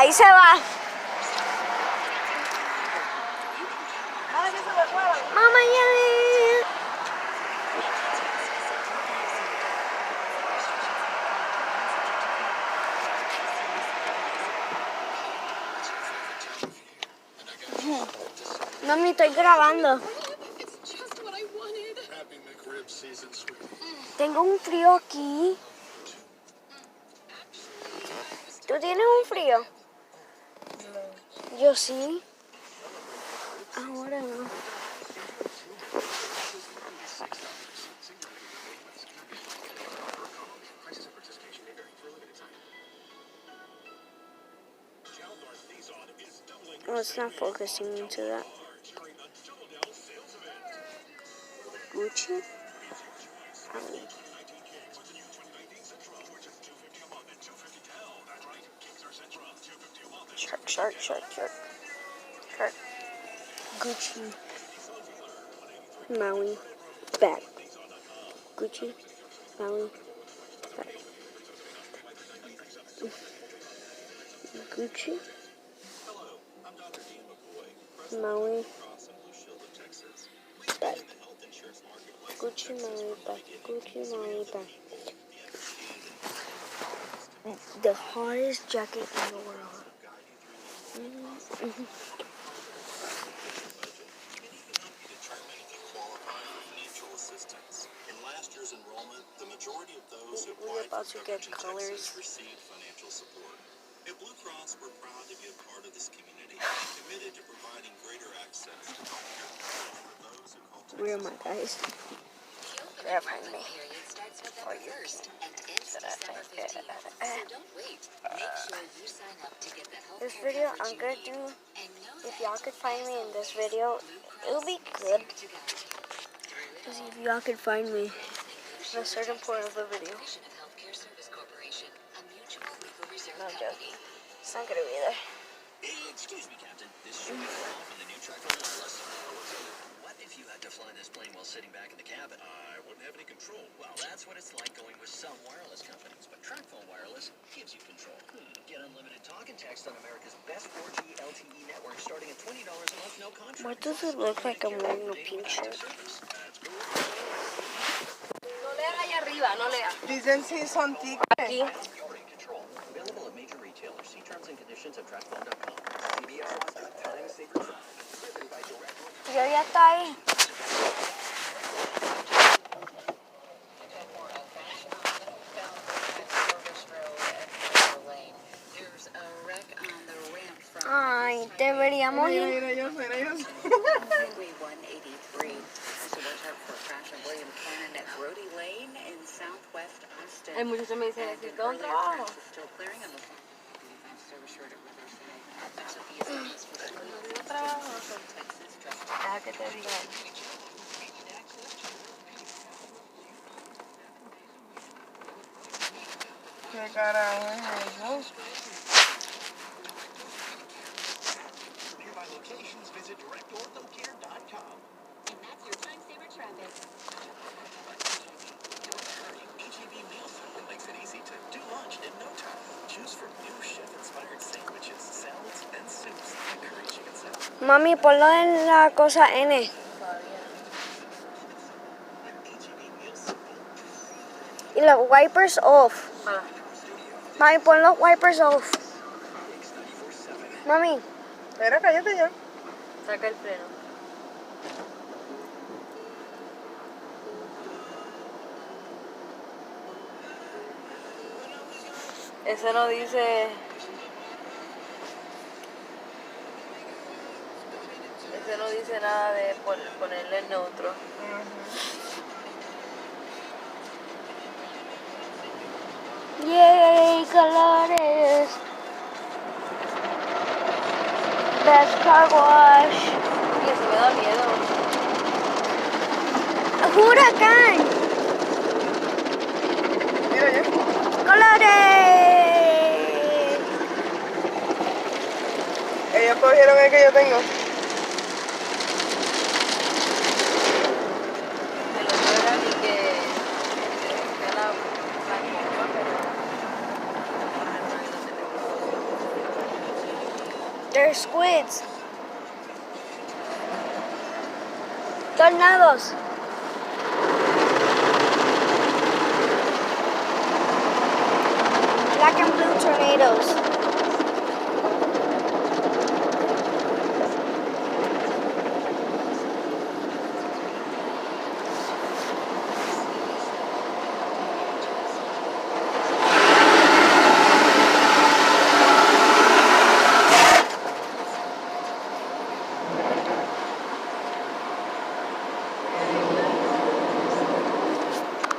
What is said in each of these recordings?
Ahí se va. Mamá, ya. Mami, estoy grabando. Tengo un frío aquí. ¿Tú tienes un frío? Yo sí. Ahora no. Oh, it's not focusing into that. Gucci? Shark. Gucci. Maui. Bag. Gucci. Maui. Bag. Gucci. Maui. Bag. Gucci, Maui, bag. Gucci, Maui, bag. The hottest jacket in the world. We're about to get colors. At Blue Cross, we're proud to be a part of this community and committed to providing greater access to healthcare for those who call Where am I, guys? Grab me. Or you This video, I'm gonna do, if y'all could find me in this video, it'll be good. Because if y'all could find me in a certain point of the video. No, I'm joking. It's not gonna be there. Excuse me, Captain. This should be off on the new Tractor Wireless. What if you had to fly this plane while sitting back in the cabin? I wouldn't have any control. Well, that's what it's like going with some wireless companies. But TracFone Wireless gives you control. Get unlimited talk and text on America's best 4G LTE network starting at $20 a month, no contract. What does it look like I'm wearing a pink shirt? No lea allá arriba, no lea. Dicen si son tickets. Aquí. Available at major retailers. See terms and conditions at TracFone.com. CBS Time Saver driven by direct. Yo ya está ahí. Ay, deberíamos ir. Mira, yo. Highway 183. So watch out for a crash on William Cannon at Brody Lane in southwest Austin. Hay muchos que me dicen, necesito un trabajo. Still clearing on the service short at Riverside. No trabajo. Deja que te diga. ¿Qué carajo es eso? Nearby locations, visit directorthocare.com. And that's your time saver traffic. HEB Meal Supplement makes it easy to do lunch in no time. Choose from new chef-inspired sandwiches, salads, and soups, and curry chicken salad. Mami, ponlo en la cosa N. With HEB Meal Supplement. Y los wipers off. Mami, pon los wipers off. Mami. Espera, cállate ya. Saca el freno. Ese no dice... Ese no dice nada de ponerle el neutro. Yay, colores. Best car wash. Y eso me da miedo. Huracán. Mira ya. Colores. Ellos cogieron el que yo tengo. El otro era ni que era la copa, pero They're squids. Tornados. Black and blue tornadoes.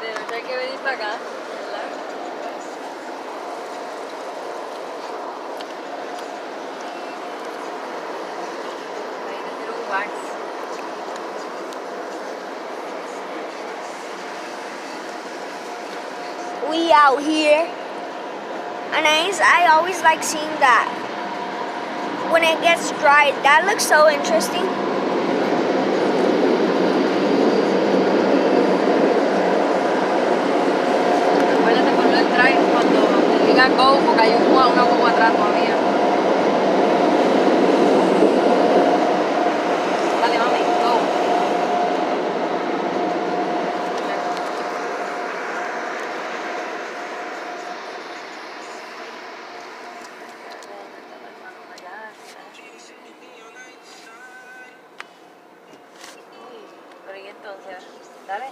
De noche hay que venir para acá, ¿verdad? Ahí te tiro un wax. We out here. And I always like seeing that. When it gets dry, that looks so interesting. Acuérdate por no entrar cuando te diga go, porque hay una guagua atrás todavía. Dale, mami, go. Pero y entonces, dale.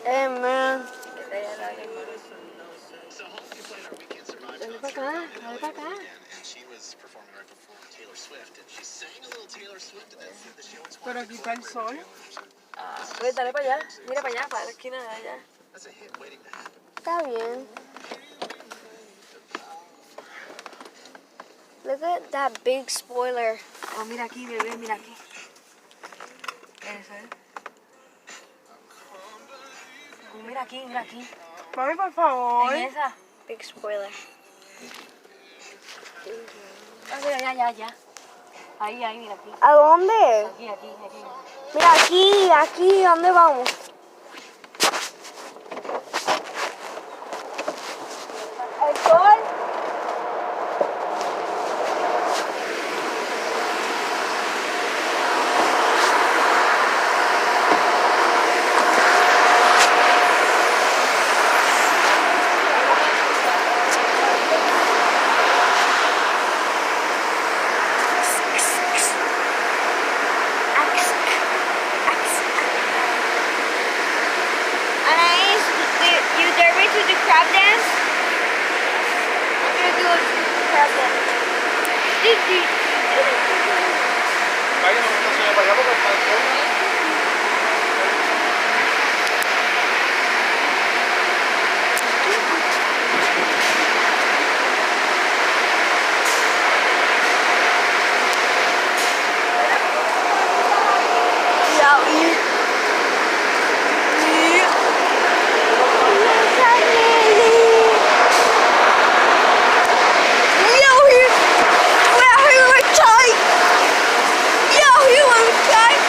Hey man. Que te haya dado, hermano. So hopefully you played our Weekend Survivor Dale concert para acá, with dale para acá. and she was performing right before Taylor Swift, and she sang a little Taylor Swift, and then said that she always Pero wanted aquí to está el sol. Ah, pues dale para allá, mira para allá, para la esquina de allá. That's a hit waiting to happen. Está bien. Look at that big spoiler. Oh, mira aquí, bebé, mira aquí. Eso es. Oh, mira aquí, mira aquí. Mami, por favor. En esa. Big spoiler. Ah, mira, ya. Ahí, mira aquí. ¿A dónde? Aquí. Mira, aquí, ¿a dónde vamos? ¿El sol? Anais, you dare me to do crab dance? I'm gonna do a crab dance. Vaya, no me estacione para allá porque está el sol. We out here. We out here with Charlie. We out here with Charlie.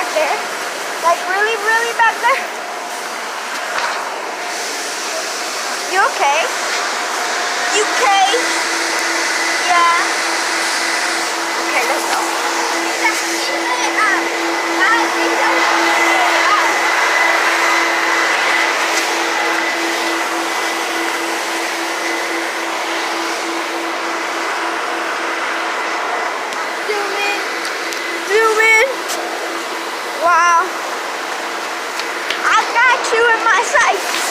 back there. Like really, really back there. You okay? You okay? Yeah. Okay, let's go. Zoom in. Wow. I got you in my sights.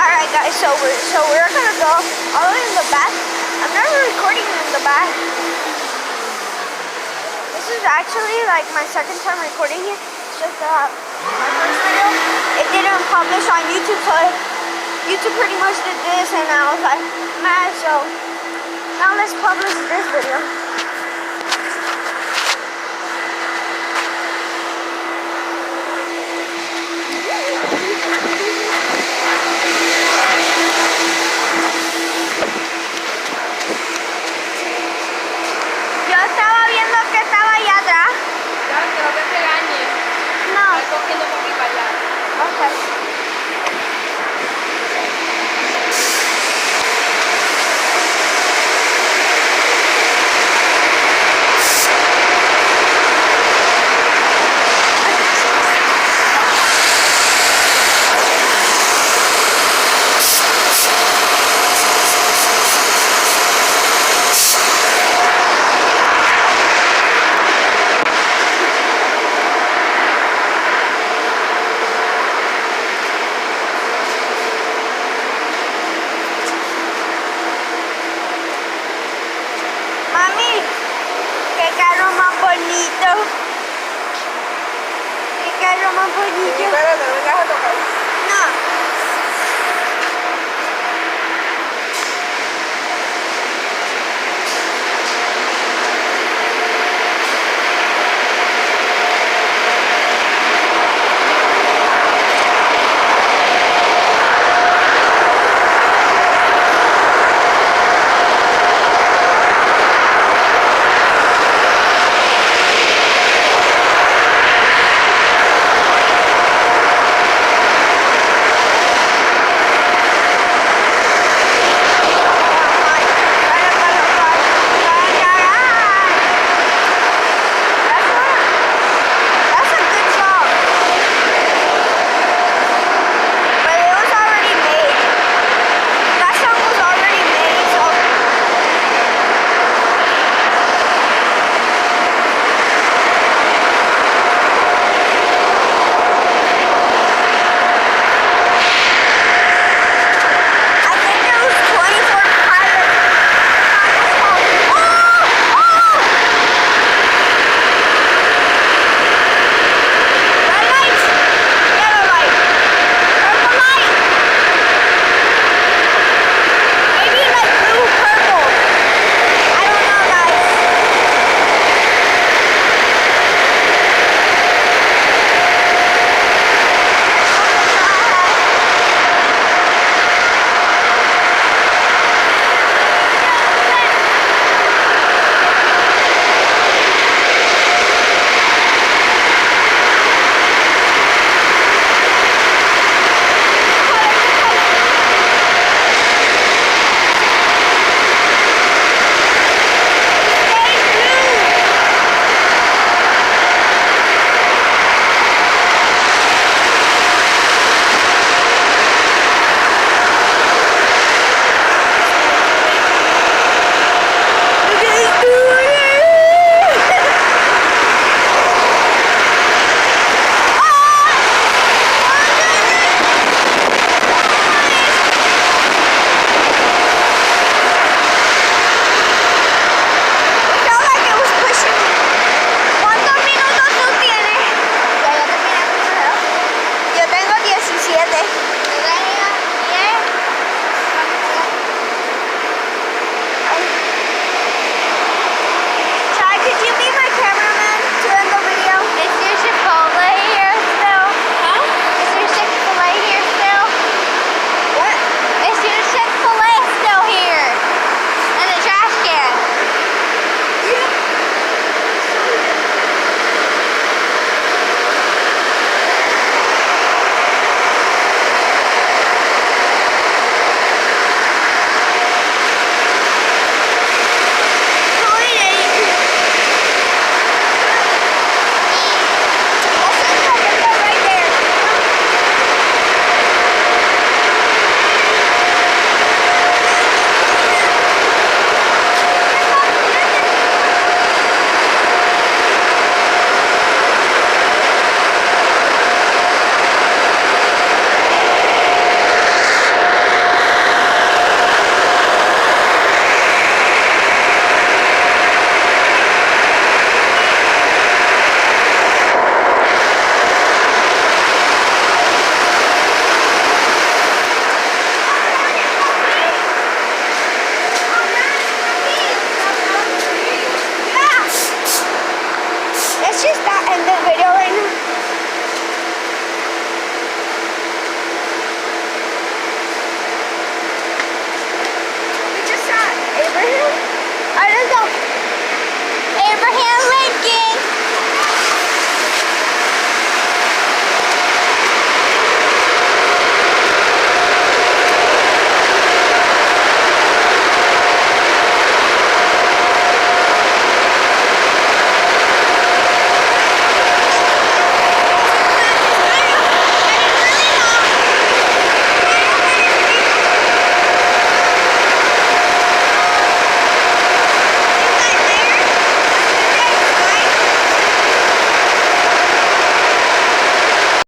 Alright guys, so we're gonna go all the way in the back. I'm never recording in the back. This is actually like my second time recording here. It's just my first video. It didn't publish on YouTube, so YouTube pretty much did this, and I was like mad. So now let's publish this video. Yo estaba viendo que estaba allá atrás. Ya, que no te regañes. No. Estoy cogiendo por aquí para allá. Okay. Mami, qué carro más bonito. Qué carro más bonito. Espérate, no vengas a tocar. No,